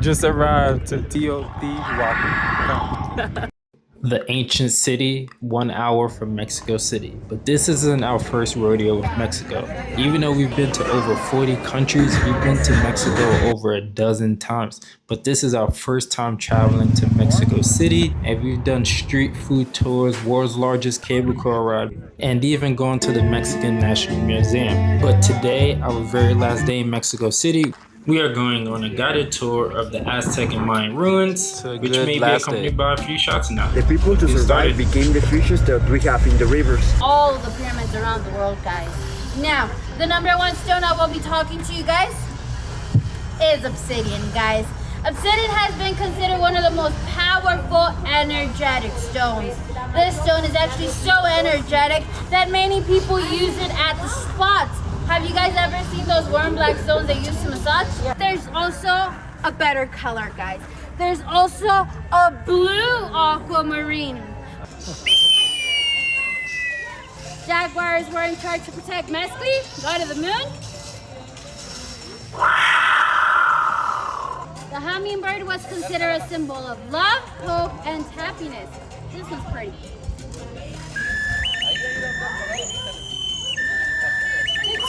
Just arrived to Teotihuacan. The ancient city, 1 hour from Mexico City. But this isn't our first rodeo with Mexico. Even though we've been to over 40 countries, we've been to Mexico over a dozen times. But this is our first time traveling to Mexico City, and we've done street food tours, world's largest cable car ride, and even gone to the Mexican National Museum. But today, our very last day in Mexico City, we are going on a guided tour of the Aztec and Mayan ruins, which may be accompanied by a few shots now. The people to survive became the fishes that we have in the rivers. All the pyramids around the world, guys. Now, the number one stone I will be talking to you guys is obsidian, guys. Obsidian has been considered one of the most powerful, energetic stones. This stone is actually so energetic that many people use it at the spots. Have you guys ever seen those warm black stones they use to massage? There's also a better color, guys. There's also a blue aquamarine. Jaguars were in charge to protect Mescli, god of the moon. The hummingbird was considered a symbol of love, hope, and happiness. This was pretty.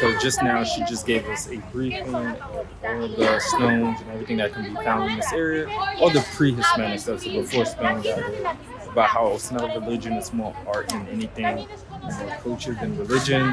So just now, she just gave us a briefing of all of the stones and everything that can be found in this area, all the pre-Hispanic stuff, so before Spain got here, about how it's not a religion, it's more art than anything, more culture than religion.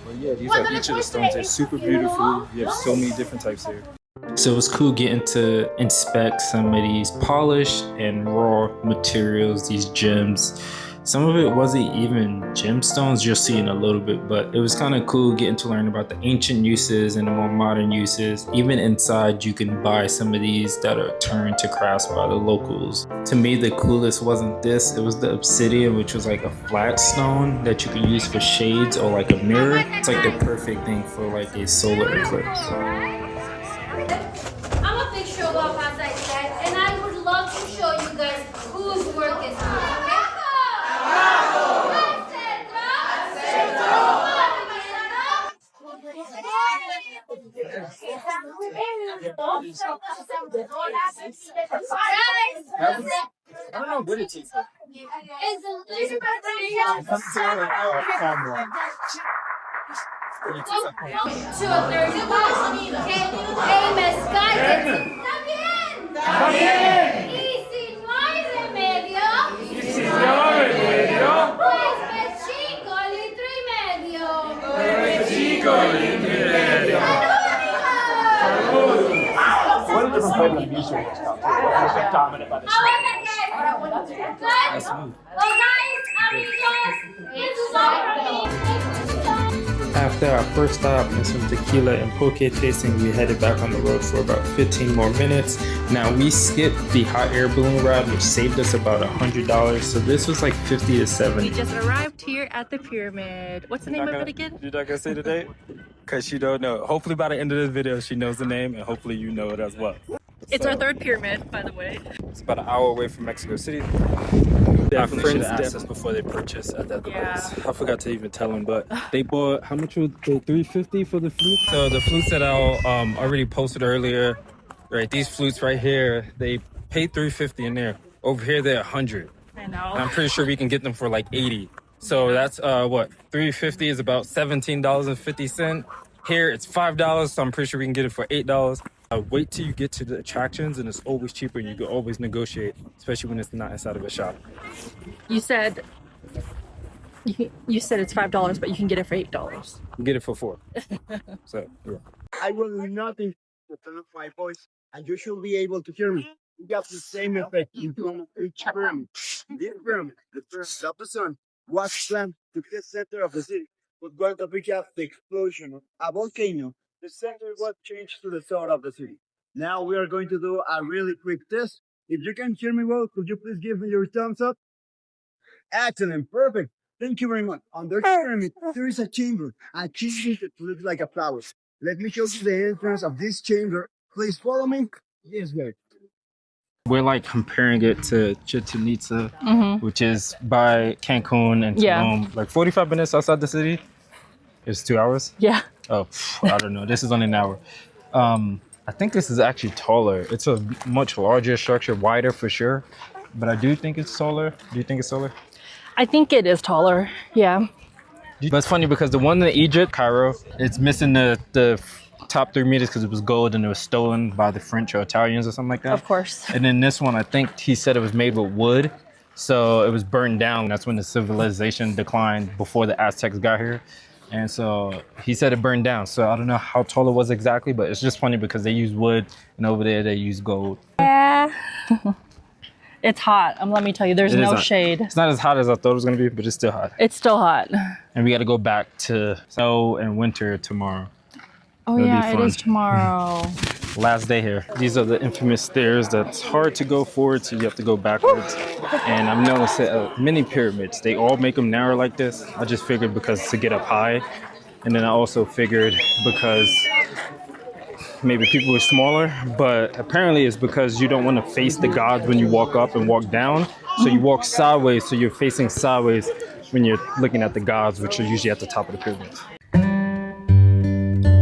But yeah, these are each of the stones. They're super beautiful. You have so many different types here. So it was cool getting to inspect some of these polished and raw materials, these gems. Some of it wasn't even gemstones, you'll see in a little bit, but it was kind of cool getting to learn about the ancient uses and the more modern uses. Even inside, you can buy some of these that are turned to crafts by the locals. To me, the coolest wasn't this, it was the obsidian, which was like a flat stone that you can use for shades or like a mirror. It's like the perfect thing for like a solar eclipse. I'm a big show off, as I said, and I would love to show you guys whose work is whose, okay? I don't know what it is. After our first stop and some tequila and poke tasting, we headed back on the road for about 15 more minutes. Now we skipped the hot air balloon ride, which saved us about $100. So this was like 50 to 70. We just arrived here at the pyramid. What's the name of it again? You're not gonna say the date? Because she don't know. Hopefully by the end of this video, she knows the name, and hopefully you know it as well. It's our third pyramid, by the way. It's about an hour away from Mexico City. Our friends asked us before they purchased at that place. I forgot to even tell them, but they bought, how much was they, $350 for the flute? So the flutes that I already posted earlier, right, these flutes right here, they paid $350 in there. Over here, they're $100. I know. And I'm pretty sure we can get them for like $80. So that's what, $350 is about $17.50. Here it's $5, so I'm pretty sure we can get it for $8. Wait till you get to the attractions, and it's always cheaper, and you can always negotiate, especially when it's not inside of a shop. You said it's $5, but you can get it for $8. You can get it for $4. So yeah. I will do nothing to turn up my voice, and you should be able to hear me. We got the same effect in front of each pyramid. This pyramid, the pyramid of the sun, was planned to be the center of the city, but when we got the explosion of a volcano, the center was changed to the south of the city. Now we are going to do a really quick test. If you can hear me well, could you please give me your thumbs up? Excellent, perfect. Thank you very much. On the pyramid, there is a chamber that looks like a flower. Let me show you the entrance of this chamber. Please follow me. Yes, good. We're like comparing it to Chichen Itza, which is by Cancun and Tulum, like 45 minutes outside the city. It's 2 hours? Yeah. Oh, I don't know. This is only an hour. I think this is actually taller. It's a much larger structure, wider for sure. But I do think it's taller. Do you think it's taller? I think it is taller. Yeah. But it's funny because the one in Egypt, Cairo, it's missing the top 3 meters because it was gold and it was stolen by the French or Italians or something like that. Of course. And then this one, I think he said it was made with wood. So it was burned down. That's when the civilization declined before the Aztecs got here. And so he said it burned down. So I don't know how tall it was exactly, but it's just funny because they use wood and over there they use gold. Yeah. It's hot. Let me tell you, there's no shade. It's not as hot as I thought it was going to be, but it's still hot. It's still hot. And we got to go back to snow and winter tomorrow. Oh yeah, it is tomorrow. Last day here. These are the infamous stairs that's hard to go forward, so you have to go backwards. And I've noticed that many pyramids, they all make them narrow like this. I just figured because to get up high. And then I also figured because maybe people were smaller, but apparently it's because you don't want to face the gods when you walk up and walk down. So you walk sideways, so you're facing sideways when you're looking at the gods, which are usually at the top of the pyramids.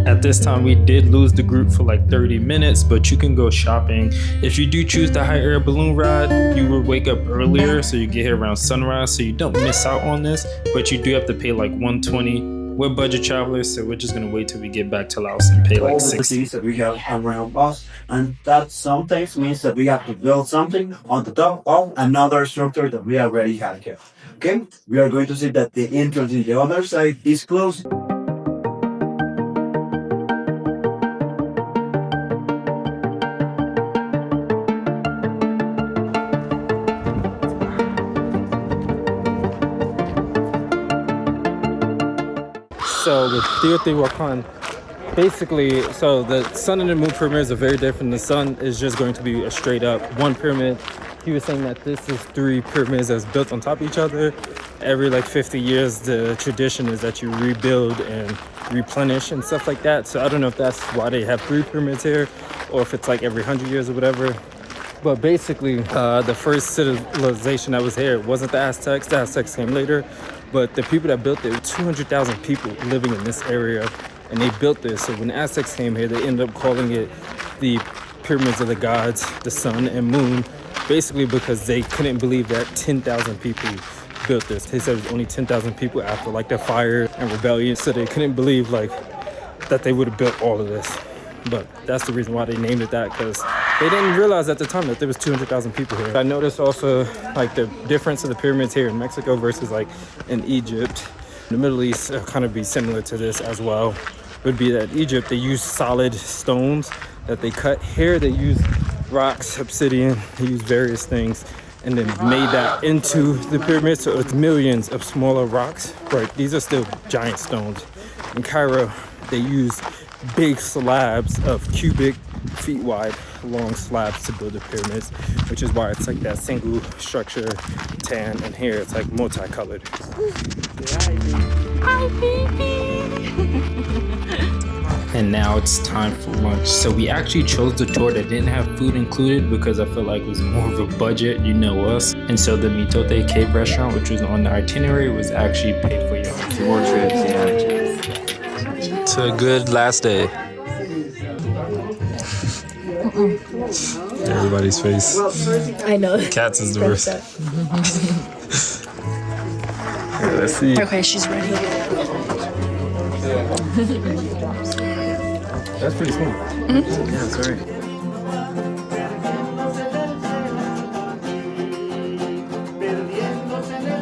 At this time, we did lose the group for like 30 minutes, but you can go shopping. If you do choose the high air balloon ride, you will wake up earlier, so you get here around sunrise, so you don't miss out on this, but you do have to pay like $120. We're budget travelers, so we're just gonna wait till we get back to Laos and pay like $60. That we have around us, and that sometimes means that we have to build something on the top of another structure that we already had here. Okay, we are going to see that the entrance in the other side is closed. So with Teotihuacan, basically, so the sun and the moon pyramids are very different. The sun is just going to be a straight up one pyramid. He was saying that this is 3 pyramids that's built on top of each other. Every like 50 years, the tradition is that you rebuild and replenish and stuff like that. So I don't know if that's why they have 3 pyramids here or if it's like every 100 years or whatever. But basically, the first civilization that was here wasn't the Aztecs. The Aztecs came later. But the people that built it, 200,000 people living in this area, and they built this. So when the Aztecs came here, they ended up calling it the Pyramids of the Gods, the Sun and Moon, basically because they couldn't believe that 10,000 people built this. They said it was only 10,000 people after like the fire and rebellion, so they couldn't believe like that they would have built all of this. But that's the reason why they named it that, because they didn't realize at the time that there was 200,000 people here. I noticed also like the difference of the pyramids here in Mexico versus like in Egypt. The Middle East kind of be similar to this as well. Would be that Egypt, they use solid stones that they cut. Here they use rocks, obsidian, they use various things and then made that into the pyramid. So it's millions of smaller rocks, but these are still giant stones. In Cairo, they use big slabs of cubic feet wide long slabs to build the pyramids, which is why it's like that single structure tan, and here it's like multicolored. Hi, baby. And now it's time for lunch. So we actually chose the tour that didn't have food included because I feel like it was more of a budget, you know us. And so the Mitote Cave restaurant, which was on the itinerary, was actually paid for you. More trips, yeah. It's a good last day. Everybody's face. I know. Cats is the worst. Yeah, let's see. Okay, she's ready. That's pretty smooth. Yeah, that's right.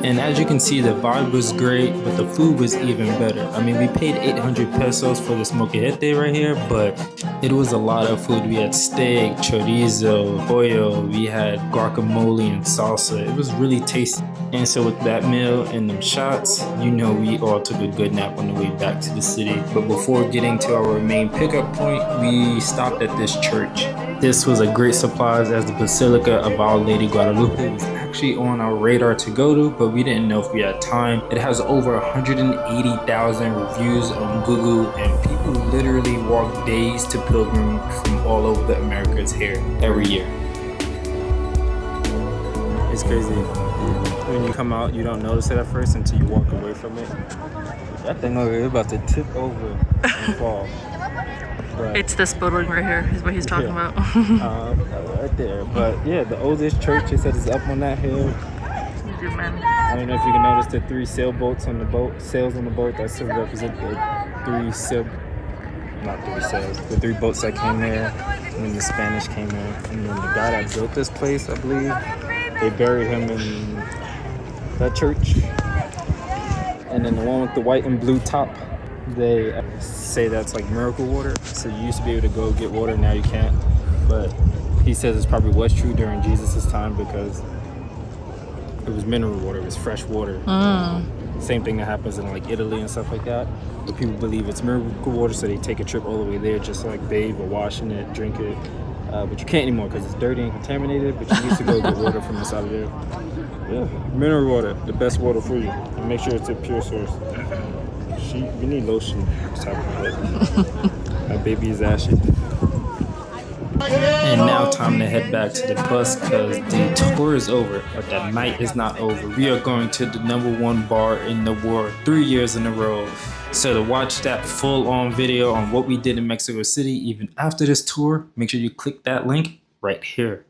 And as you can see, the vibe was great, but the food was even better. I mean, we paid 800 pesos for this mojacete right here, but it was a lot of food. We had steak, chorizo, pollo, we had guacamole and salsa. It was really tasty. And so with that meal and them shots, you know we all took a good nap on the way back to the city. But before getting to our main pickup point, we stopped at this church. This was a great surprise, as the Basilica of Our Lady Guadalupe was actually on our radar to go to, but we didn't know if we had time. It has over 180,000 reviews on Google, and people literally walk days to pilgrim from all over the Americas here every year. It's crazy. When you come out, you don't notice it at first until you walk away from it. That thing over here about to tip over and fall. But It's this building right here is what he's talking Yeah. about. right there. But yeah, the oldest church, it said, is up on that hill. Zoom in. I don't know if you can notice the 3 sailboats on the boat, sails on the boat that still represent the 3 sail, not 3 sails, the 3 boats that came there, and then the Spanish came there, and then the guy that built this place, I believe, they buried him in that church. And then the one with the white and blue top, they say that's like miracle water. So you used to be able to go get water, now you can't. But he says it probably was true during Jesus' time because it was mineral water, it was fresh water. Same thing that happens in like Italy and stuff like that. But people believe it's miracle water, so they take a trip all the way there just to like bathe or wash in it, drink it. But you can't anymore because it's dirty and contaminated. But you used to go get water from inside of there. Yeah, mineral water, the best water for you. And make sure it's a pure source. You need lotion. My baby is ashy. And now time to head back to the bus because the tour is over, but the night is not over. We are going to the #1 bar in the world 3 years in a row. So to watch that full-on video on what we did in Mexico City, even after this tour, make sure you click that link right here.